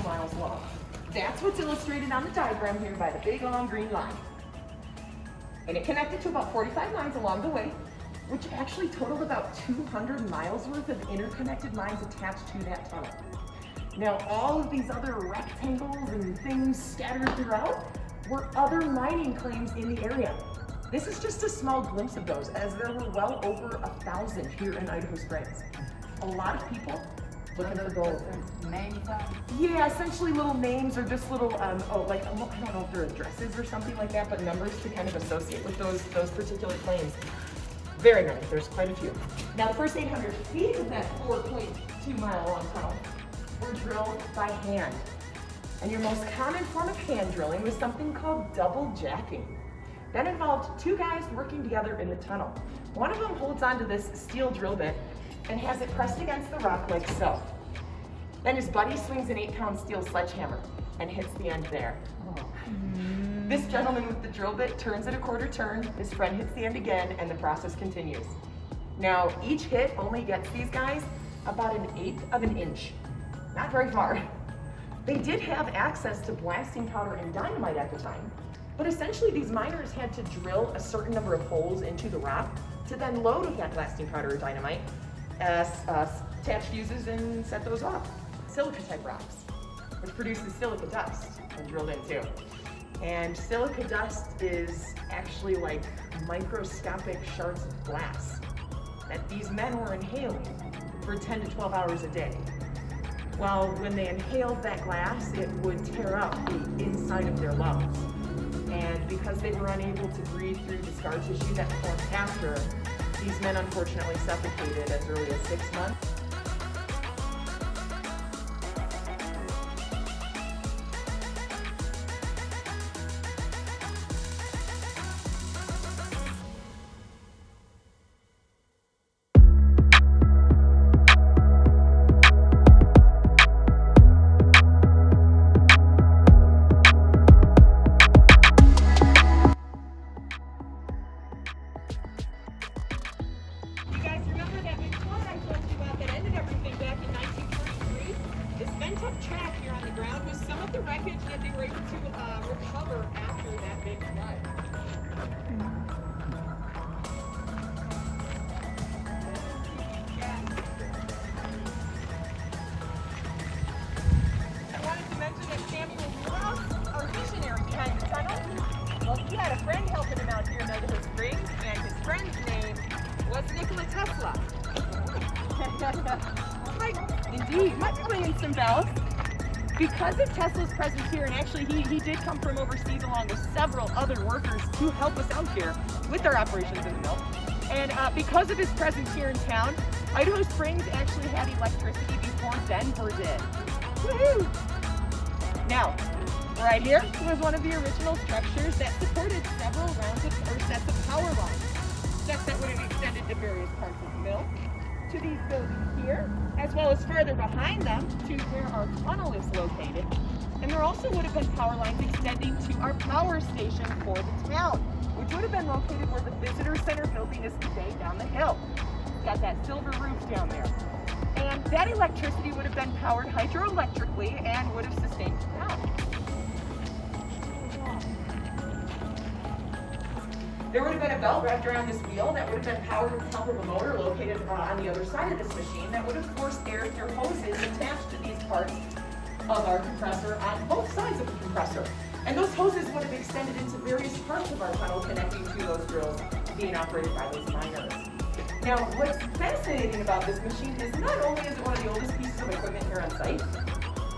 miles long. That's what's illustrated on the diagram here by the big long green line. And it connected to about 45 mines along the way, which actually totaled about 200 miles worth of interconnected mines attached to that tunnel. Now, all of these other rectangles and things scattered throughout were other mining claims in the area. This is just a small glimpse of those, as there were well over 1,000 here in Idaho Springs. A lot of people looking for gold. Names on? Yeah, essentially little names or just little, I don't know if they're addresses or something like that, but numbers to kind of associate with those particular claims. Very many, there's quite a few. Now the first 800 feet of that 4.2 mile long tunnel were drilled by hand. And your most common form of hand drilling was something called double jacking. That involved two guys working together in the tunnel. One of them holds onto this steel drill bit and has it pressed against the rock like so. Then his buddy swings an 8-pound steel sledgehammer and hits the end there. This gentleman with the drill bit turns it a quarter turn, his friend hits the end again, and the process continues. Now, each hit only gets these guys about 1/8 of an inch. Not very far. They did have access to blasting powder and dynamite at the time, but essentially these miners had to drill a certain number of holes into the rock to then load with that blasting powder or dynamite, attach fuses and set those off. Silica type rocks, which produces silica dust when drilled in too. And silica dust is actually like microscopic shards of glass that these men were inhaling for 10 to 12 hours a day. Well, when they inhaled that glass, it would tear up the inside of their lungs. And because they were unable to breathe through the scar tissue that formed after, these men unfortunately suffocated as early as 6 months. Track here on the ground was some of the wreckage that they were able to recover after that big flood. I wanted to mention that Samuel Ross, our visionary behind the tunnel, well, he had a friend helping him out here in Idaho Springs, and his friend's name was Nikola Tesla. Indeed, might be ringing some bells. Because of Tesla's presence here, and actually he did come from overseas along with several other workers to help us out here with our operations in the mill. And because of his presence here in town, Idaho Springs actually had electricity before Denver did. Woohoo! Now, right here was one of the original structures that supported several rounds of, or sets of power lines. Sets that would have extended to various parts of the mill, to these buildings here, as well as further behind them to where our tunnel is located. And there also would have been power lines extending to our power station for the town, which would have been located where the visitor center building is today down the hill. It's got that silver roof down there. And that electricity would have been powered hydroelectrically and would have sustained the town. There would have been a belt wrapped around this wheel that would have been powered with the help of a motor located on the other side of this machine that would have forced air through hoses attached to these parts of our compressor on both sides of the compressor. And those hoses would have extended into various parts of our tunnel connecting to those drills being operated by those miners. Now, what's fascinating about this machine is not only is it one of the oldest pieces of equipment here on site,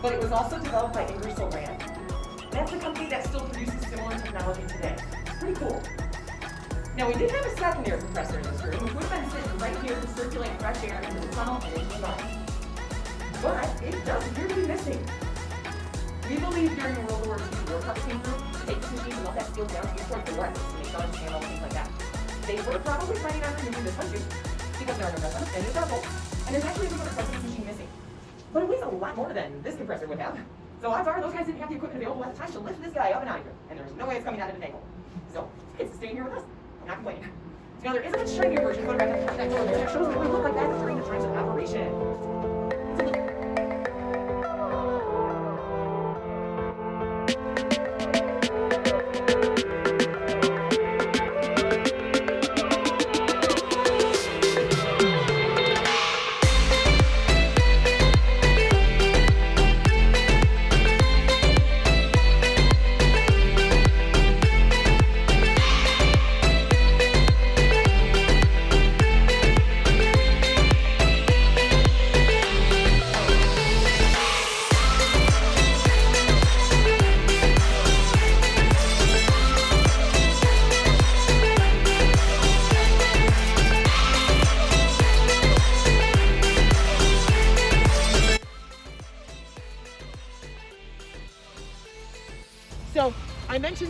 but it was also developed by Ingersoll Rand. That's a company that still produces similar technology today. It's pretty cool. Now, we did have a second air compressor in this room, which would have been sitting right here to circulate fresh air into the tunnel and into the mine. But it does appear to be missing. We believe during World War II, war trucks came through to take this machine and melt that steel down to use towards the weapons to make guns, ammo, things like that. They were probably planning on removing this one too, because there are no press on it, and it's double, and there's actually a compressor in this machine missing. But it weighs a lot more than this compressor would have. So odds are those guys didn't have the equipment available at the time to lift this guy up and out of here, and there's no way it's coming out of the tangle. So it's staying here with us. I'm not complaining. Now there is a much shinier version photographed that shows what it would look like that during the times of operation.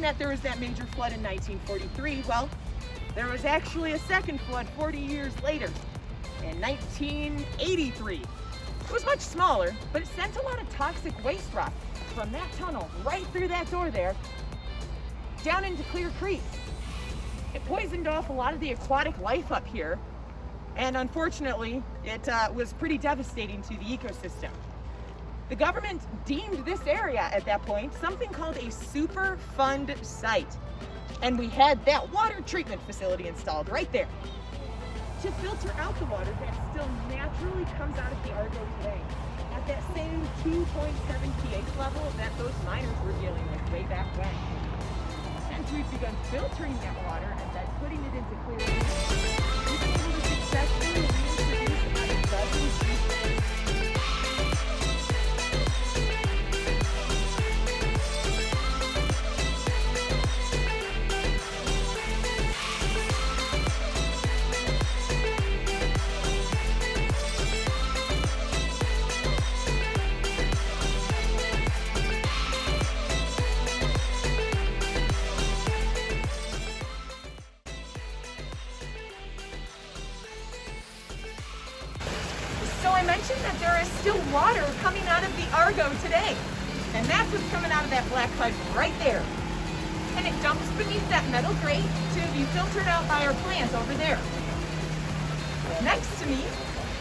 that there was that major flood in 1943, well, there was actually a second flood 40 years later in 1983. It was much smaller, but it sent a lot of toxic waste rock from that tunnel right through that door there down into Clear Creek. It poisoned off a lot of the aquatic life up here, and unfortunately, it was pretty devastating to the ecosystem. The government deemed this area at that point something called a Superfund site, and we had that water treatment facility installed right there to filter out the water that still naturally comes out of the Argo today at that same 2.7 pH level that those miners were dealing with way back when. Since we've begun filtering that water and then putting it into clear water, we've been able to successfully reintroduce about a dozen species. So I mentioned that there is still water coming out of the Argo today, and that's what's coming out of that black pipe right there. And it dumps beneath that metal grate to be filtered out by our plant over there. Next to me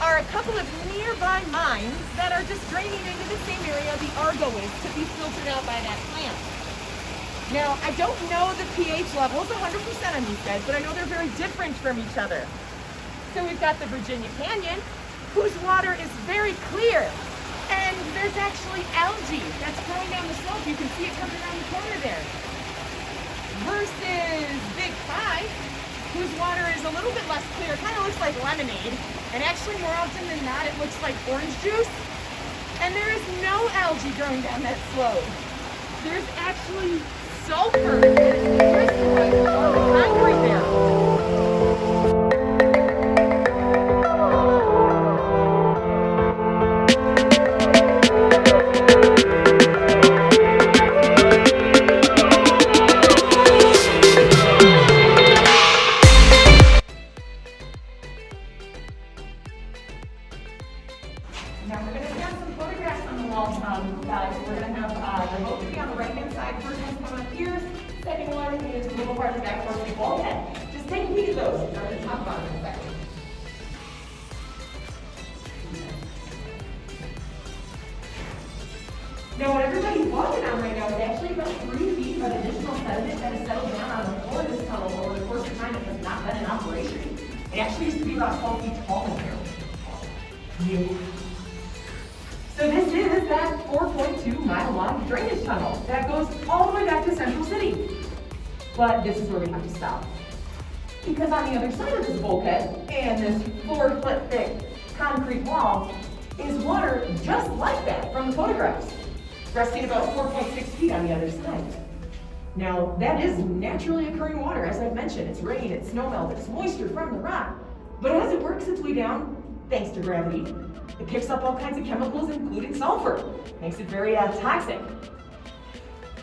are a couple of nearby mines that are just draining into the same area the Argo is to be filtered out by that plant. Now, I don't know the pH levels 100% on these guys, but I know they're very different from each other. So we've got the Virginia Canyon, whose water is very clear, and there's actually algae that's growing down the slope. You can see it coming around the corner there. Versus Big Five, whose water is a little bit less clear. It kind of looks like lemonade, and actually more often than not it looks like orange juice, and there is no algae growing down that slope. There's actually sulfur that is crystallized on the concrete there. Now we're going to have some photographs on the wall, guys. We're going to have the boat to be on the right-hand side. First one's coming up here. Second one is a little farther back towards the bulkhead. Just take a peek at those. I'm going to talk about them in a second. Now what everybody's walking on right now is actually about 3 feet of additional sediment that has settled down on the floor of this tunnel over the course of time. It has not been in operation. It actually used to be about 12 feet tall in here. Yeah. So this is that 4.2 mile long drainage tunnel that goes all the way back to Central City. But this is where we have to stop. Because on the other side of this bulkhead and this 4-foot thick concrete wall is water just like that from the photographs, resting about 4.6 feet on the other side. Now that is naturally occurring water, as I've mentioned. It's rain, it's snowmelt, it's moisture from the rock. But as it works its way down, thanks to gravity, it picks up all kinds of chemicals, including sulfur. Makes it very toxic.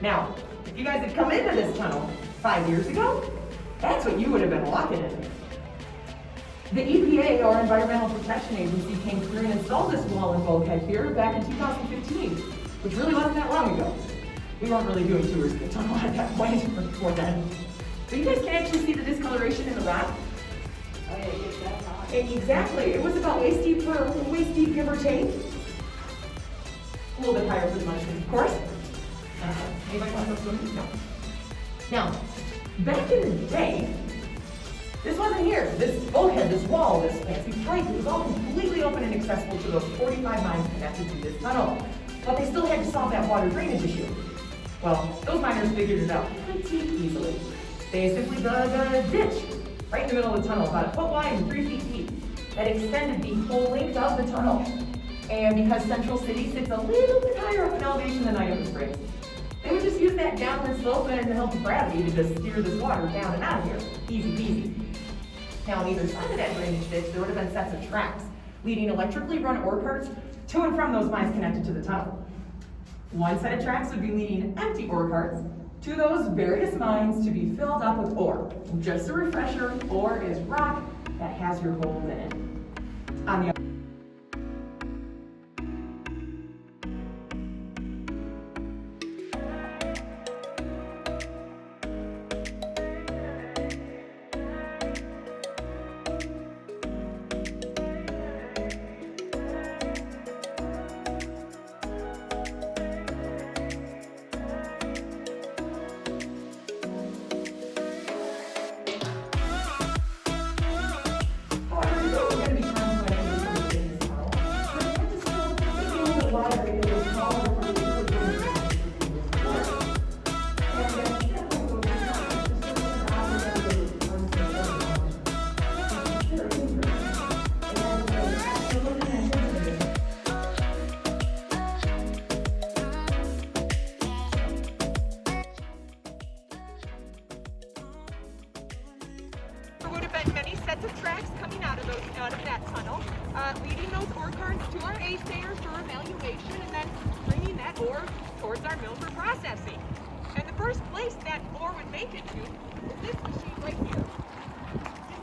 Now, if you guys had come into this tunnel 5 years ago, that's what you would have been walking in. The EPA, or Environmental Protection Agency, came through and installed this wall and bulkhead here back in 2015, which really wasn't that long ago. We weren't really doing tours of the tunnel at that point or before then. But you guys can actually see the discoloration in the rock. Oh yeah, it gets that high. Exactly. It was about waist deep, give or take. A little bit higher for the mushrooms, of course. Anybody want to go swimming? No. Now, back in the day, this wasn't here. This bulkhead, this wall, this fancy pipe, it was all completely open and accessible to those 45 mines connected to this tunnel. But they still had to solve that water drainage issue. Well, those miners figured it out pretty easily. They simply dug a ditch right in the middle of the tunnel, about 1 foot wide and 3 feet deep, that extended the whole length of the tunnel. And because Central City sits a little bit higher up in elevation than Idaho Springs, they would just use that downward slope and the help of gravity to just steer this water down and out of here. Easy peasy. Now on either side of that drainage ditch, there would have been sets of tracks leading electrically run ore carts to and from those mines connected to the tunnel. One set of tracks would be leading empty ore carts to those various mines to be filled up with ore. Just a refresher, ore is rock that has your gold in it. On the There would have been many sets of tracks coming out of that tunnel, leading those ore cars to our assayers for evaluation and then bringing that ore towards our mill for processing. And the first place that ore would make it to is this machine right here.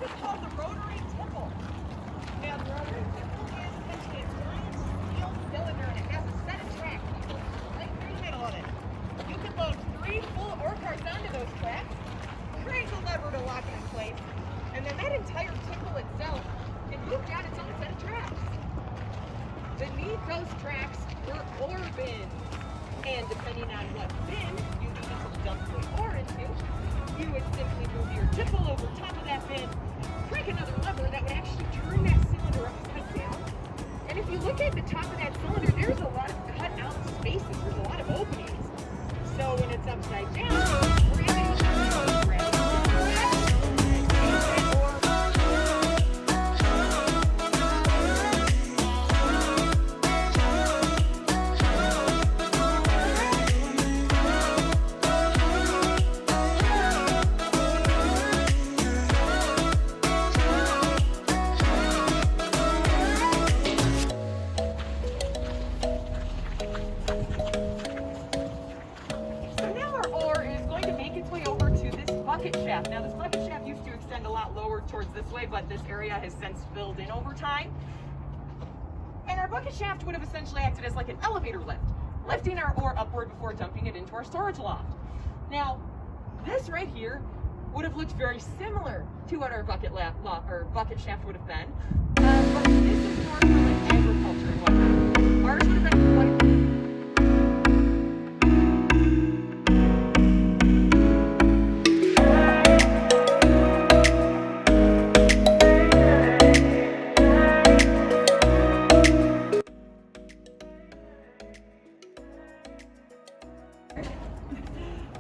This is called the rotary tipple. Now the rotary tipple is essentially a giant steel cylinder and it has a set of tracks right through the middle of it. You can load 3 full ore cars onto those tracks, crank the lever to lock it in place, and then that entire tipple itself can move down its own set of tracks. Beneath those tracks were ore bins. And depending on what bin you needed to dump the ore into, you would simply move your tipple over top of that bin, crank another lever that would actually turn that cylinder upside down. And if you look at the top of that cylinder, there's a lot of cut out spaces. There's a lot of openings. So when it's upside down, gravity turns gravity. Now this bucket shaft used to extend a lot lower towards this way, but this area has since filled in over time. And our bucket shaft would have essentially acted as like an elevator lift, lifting our ore upward before dumping it into our storage loft. Now, this right here would have looked very similar to what our bucket shaft would have been, but this is more for like agriculture and whatnot. Ours would have been quite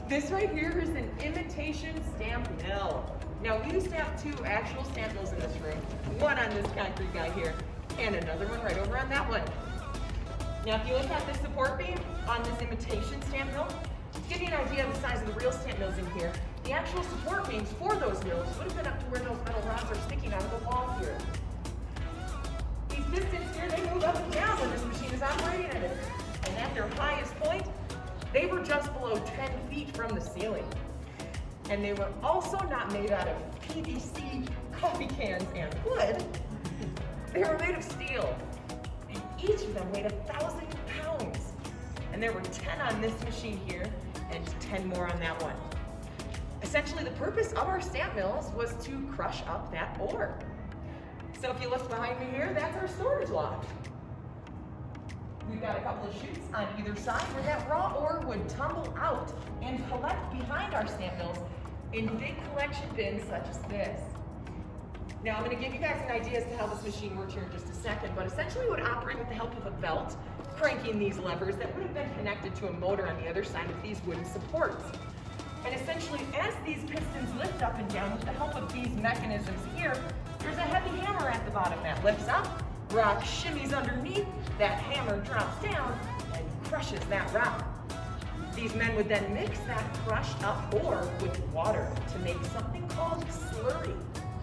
This right here is an imitation stamp mill. Now we used to have 2 actual stamp mills in this room, one on this concrete guy here, and another one right over on that one. Now if you look at this support beam on this imitation stamp mill, to give you an idea of the size of the real stamp mills in here, the actual support beams for those mills would have been up to where those metal rods are sticking out of the wall here. These pistons here, they move up and down when this machine is operating at it. And at their highest point, they were just below 10 feet from the ceiling. And they were also not made out of PVC coffee cans and wood. They were made of steel. And each of them weighed 1,000 pounds. And there were 10 on this machine here and 10 more on that one. Essentially, the purpose of our stamp mills was to crush up that ore. So if you look behind me here, that's our storage loft. We've got a couple of chutes on either side where that raw ore would tumble out and collect behind our stamp mills in big collection bins such as this. Now I'm going to give you guys an idea as to how this machine works here in just a second, but essentially it would operate with the help of a belt, cranking these levers that would have been connected to a motor on the other side of these wooden supports. And essentially, as these pistons lift up and down with the help of these mechanisms here, there's a heavy hammer at the bottom that lifts up, rock shimmies underneath, that hammer drops down and crushes that rock. These men would then mix that crushed up ore with water to make something called slurry,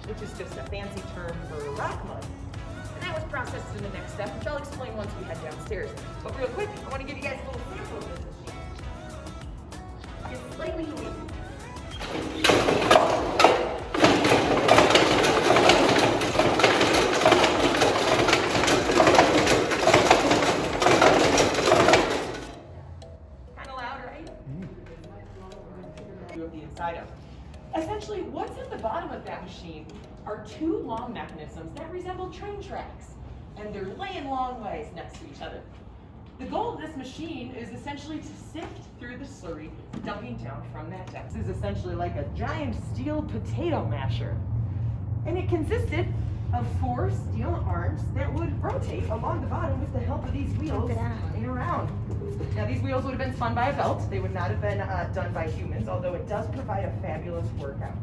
which is just a fancy term for rock mud. And that was processed in the next step, which I'll explain once we head downstairs. But real quick, I want to give you guys a little sample of this machine. is slightly weak. Kind of loud, right? Of the inside of. Essentially, what's at the bottom of that machine are two long mechanisms that resemble train tracks, and they're laying long ways next to each other. The goal of this machine is essentially to sift through the slurry dumping down from that deck. This is essentially like a giant steel potato masher, and it consisted of 4 steel arms that would rotate along the bottom with the help of these wheels spinning around. Now these wheels would have been spun by a belt. They would not have been done by humans, although it does provide a fabulous workout.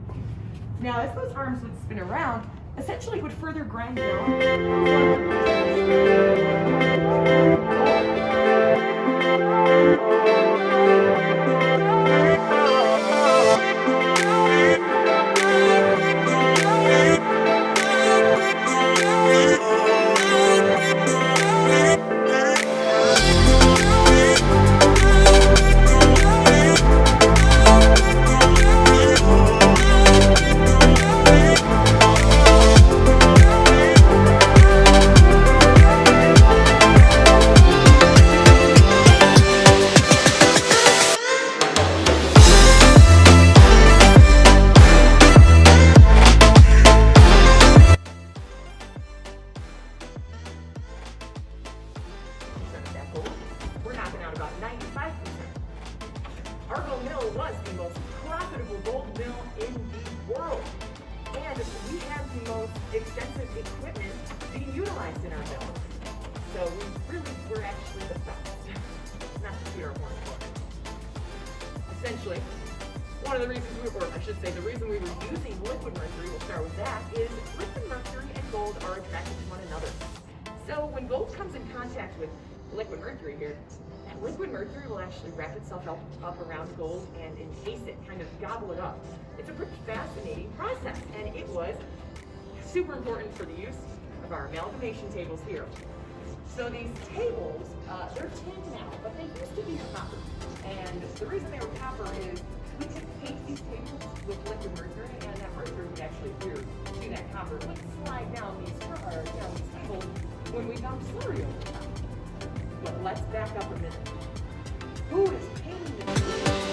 Now as those arms would spin around, essentially it would further grind we're knocking out about 95%. Argo mill was the most profitable gold mill in the world. And we have the most extensive equipment being utilized in our mill. So we really were actually the best. Not to toot our horn for it. Essentially, one of the reasons the reason we were using liquid mercury, we'll start with that, is liquid mercury and gold are attracted to one another. So when gold comes in contact with liquid mercury here, that liquid mercury will actually wrap itself up around gold and encase it, kind of gobble it up. It's a pretty fascinating process, and it was super important for the use of our amalgamation tables here. So these tables, they're tin now, but they used to be copper. And the reason they were copper is we could paint these tables with liquid mercury, and that mercury would actually adhere to that copper. It would slide down these tables when we dump slurry over top. But let's back up a minute. Who is painting the tables?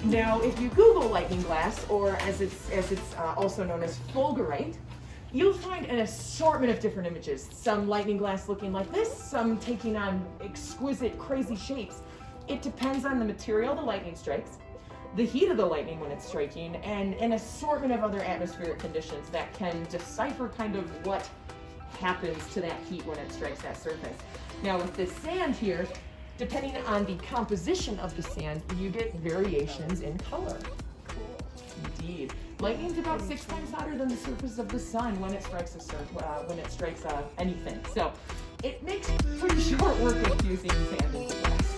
Now, if you Google lightning glass, or as it's also known as fulgurite, you'll find an assortment of different images. Some lightning glass looking like this, some taking on exquisite, crazy shapes. It depends on the material the lightning strikes, the heat of the lightning when it's striking, and an assortment of other atmospheric conditions that can decipher kind of what happens to that heat when it strikes that surface. Now, with this sand here, depending on the composition of the sand, you get variations in color. Indeed. Lightning's about 6 times hotter than the surface of the sun when it strikes anything. So it makes pretty short work of fusing sand into glass.